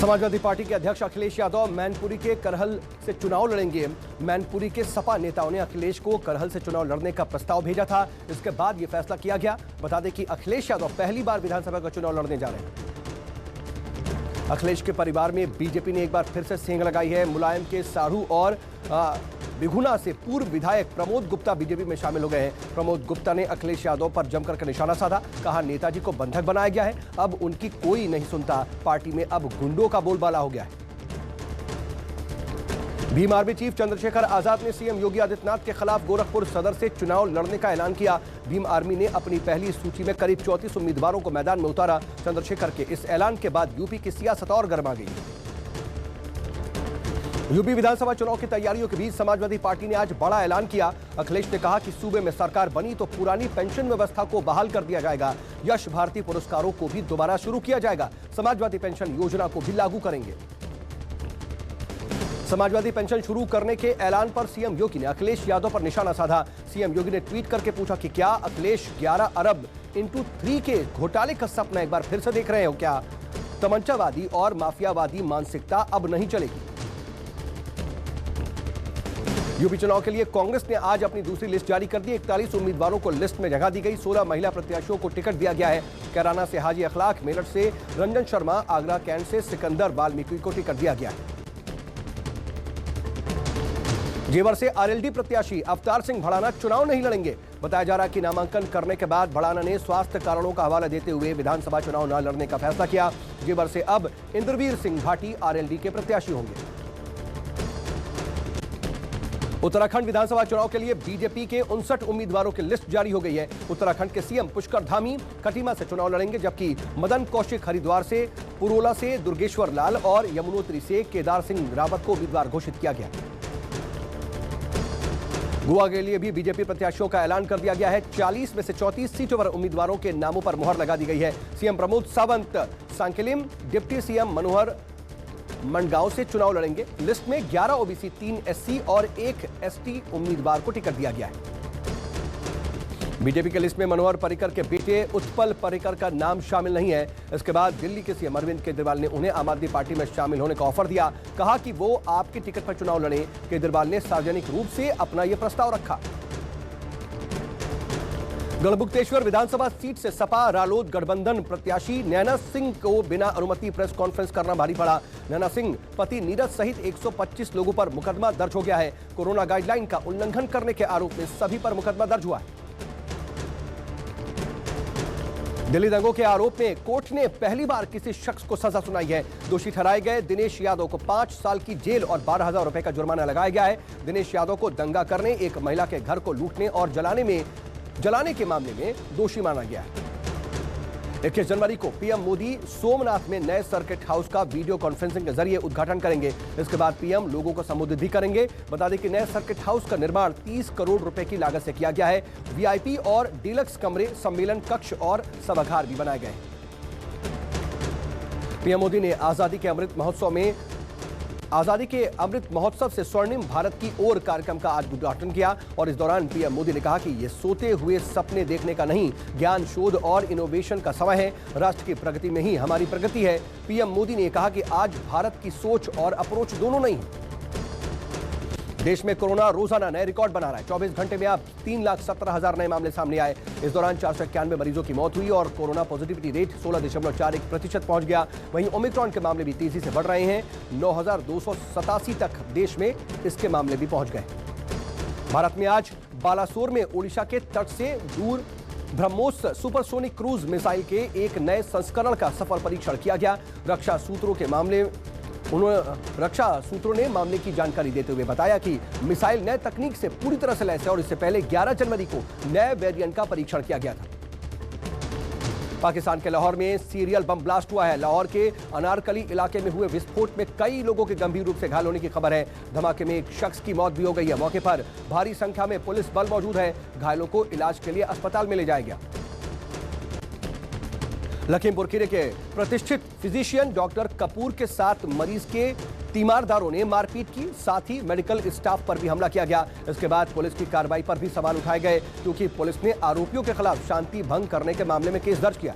Samajwadi party के अध्यक्ष अखिलेश यादव मैनपुरी के करहल से चुनाव लड़ेंगे। मैनपुरी के सपा नेताओं ने अखिलेश को करहल से चुनाव लड़ने का प्रस्ताव भेजा था। इसके बाद यह फैसला किया गया। बता दें कि अखिलेश यादव पहली बार विधानसभा का चुनाव लड़ने जा रहे हैं। अखिलेश के परिवार में बीजेपी ने एक बार फिर से सेंध लगाई है। मुलायम के साढ़ू और बिघुना से पूर्व विधायक प्रमोद गुप्ता बीजेपी में शामिल हो गए हैं। प्रमोद गुप्ता ने अखिलेश यादव पर जमकर के निशाना साधा। कहा, नेताजी को बंधक बनाया गया है, अब उनकी कोई नहीं सुनता। पार्टी में अब गुंडों का बोलबाला हो गया है। भीम आर्मी चीफ चंद्रशेखर आजाद ने सीएम योगी आदित्यनाथ के खिलाफ गोरखपुर सदर से चुनाव लड़ने का ऐलान किया। भीम आर्मी ने अपनी पहली सूची में करीब 34 उम्मीदवारों को मैदान में उतारा। चंद्रशेखर के इस ऐलान के बाद यूपी की सियासत और गर्मा गई। यूपी विधानसभा चुनाव की तैयारियों के बीच समाजवादी पार्टी ने आज बड़ा ऐलान किया। अखिलेश ने कहा कि सूबे में सरकार बनी तो पुरानी पेंशन व्यवस्था को बहाल कर दिया जाएगा। यश भारती पुरस्कारों को भी दोबारा शुरू किया जाएगा। समाजवादी पेंशन योजना को भी लागू करेंगे। समाजवादी पेंशन शुरू करने के ऐलान पर सीएम योगी ने अखिलेश यादव पर निशाना साधा। सीएम योगी ने ट्वीट करके पूछा कि क्या अखिलेश 11 अरब इंटू 3 के घोटाले का सपना एक बार फिर से देख रहे हो क्या? तमंचावादी और माफियावादी मानसिकता अब नहीं चलेगी। यूपी चुनाव के लिए कांग्रेस ने आज अपनी दूसरी लिस्ट जारी कर दी। 41 उम्मीदवारों को लिस्ट में जगह दी गई। 16 महिला प्रत्याशियों को टिकट दिया गया है। कैराना से हाजी अखलाक, मेरठ से रंजन शर्मा, आगरा कैंट से सिकंदर वाल्मीकि को टिकट दिया गया है। जेवर से आरएलडी प्रत्याशी अवतार सिंह भड़ाना चुनाव नहीं लड़ेंगे। बताया जा रहा है कि नामांकन करने के बाद भड़ाना ने स्वास्थ्य कारणों का हवाला देते हुए विधानसभा चुनाव न लड़ने का फैसला किया। जेवर से अब इंद्रवीर सिंह भाटी आरएलडी के प्रत्याशी होंगे। उत्तराखंड विधानसभा चुनाव के लिए बीजेपी के 59 उम्मीदवारों की लिस्ट जारी हो गई है। उत्तराखंड के सीएम पुष्कर धामी कटीमा से चुनाव लड़ेंगे, जबकि मदन कौशिक हरिद्वार से, पुरोला से दुर्गेश्वर लाल और यमुनोत्री से केदार सिंह रावत को उम्मीदवार घोषित किया गया। गोवा के लिए भी बीजेपी प्रत्याशियों का ऐलान कर दिया गया है। 40 में से 34 सीटों पर उम्मीदवारों के नामों पर मुहर लगा दी गई है। CM Pramod Sawant Sanquelim, deputy CM Manohar Madgaon से चुनाव लड़ेंगे। लिस्ट में 11 ओबीसी, 3 एससी और 1 एसटी उम्मीदवार को टिकट दिया गया है। बीजेपी के लिस्ट में मनोहर पर्रिकर के बेटे उत्पल पर्रिकर का नाम शामिल नहीं है। इसके बाद दिल्ली के सीएम अरविंद केजरीवाल ने उन्हें आम आदमी पार्टी में शामिल होने का ऑफर दिया। कहा कि वो आपके टिकट पर चुनाव लड़े। केजरीवाल ने सार्वजनिक रूप से अपना यह प्रस्ताव रखा। गढ़मुक्तेश्वर विधानसभा सीट से सपा रालोद गठबंधन प्रत्याशी नैना सिंह को बिना अनुमति प्रेस कॉन्फ्रेंस करना भारी पड़ा। नैना सिंह पति नीरज सहित 125 लोगों पर मुकदमा दर्ज हो गया है। कोरोना गाइडलाइन का उल्लंघन करने के आरोप में सभी पर मुकदमा दर्ज हुआ है। दिल्ली दंगों के आरोप में कोर्ट ने पहली बार किसी शख्स को सजा सुनाई है। दोषी ठहराए गए दिनेश यादव को 5 साल की जेल और 12,000 रुपए का जुर्माना लगाया गया है। दिनेश यादव को दंगा करने, एक महिला के घर को लूटने और जलाने के मामले में दोषी माना गया है। 21 जनवरी को पीएम मोदी सोमनाथ में नए सर्किट हाउस का वीडियो कॉन्फ्रेंसिंग के जरिए उद्घाटन करेंगे। इसके बाद पीएम लोगों को संबोधित भी करेंगे। बता दें कि नए सर्किट हाउस का निर्माण 30 करोड़ रुपए की लागत से किया गया है। वीआईपी और डीलक्स कमरे, सम्मेलन कक्ष और सभागार भी बनाए गए। पीएम मोदी ने आजादी के अमृत महोत्सव से स्वर्णिम भारत की ओर कार्यक्रम का आज उद्घाटन किया और इस दौरान पीएम मोदी ने कहा कि यह सोते हुए सपने देखने का नहीं, ज्ञान, शोध और इनोवेशन का समय है। राष्ट्र की प्रगति में ही हमारी प्रगति है। पीएम मोदी ने कहा कि आज भारत की सोच और अप्रोच दोनों नहीं है। देश में कोरोना रोजाना नए रिकॉर्ड बना रहा है। 24 घंटे में अब 3,17,000 नए मामले सामने आए। इस दौरान 491 मरीजों की मौत हुई और कोरोना पॉजिटिविटी रेट 16.41% पहुंच गया। वहीं ओमिक्रॉन के मामले भी तेजी से बढ़ रहे हैं। 9,287 तक देश में इसके मामले भी पहुंच गए। भारत में आज बालासोर में ओडिशा के तट से दूर ब्रह्मोस सुपरसोनिक क्रूज मिसाइल के एक नए संस्करण का सफल परीक्षण किया गया। रक्षा सूत्रों ने मामले की जानकारी देते हुए बताया कि मिसाइल नए तकनीक से पूरी तरह से लैस है और इससे पहले 11 जनवरी को नए वेरिएंट का परीक्षण किया गया था। पाकिस्तान के लाहौर में सीरियल बम ब्लास्ट हुआ है। लाहौर के अनारकली इलाके में हुए विस्फोट में कई लोगों के गंभीर रूप से घायल होने की खबर है। धमाके में एक शख्स की मौत भी हो गई है। मौके पर भारी संख्या में पुलिस बल मौजूद है। घायलों को इलाज के लिए अस्पताल में ले जाया गया। लखीमपुर खीरी के प्रतिष्ठित फिजिशियन डॉक्टर कपूर के साथ मरीज के तीमारदारों ने मारपीट की, साथ ही मेडिकल स्टाफ पर भी हमला किया गया। इसके बाद पुलिस की कार्रवाई पर भी सवाल उठाए गए, क्योंकि पुलिस ने आरोपियों के खिलाफ शांति भंग करने के मामले में केस दर्ज किया।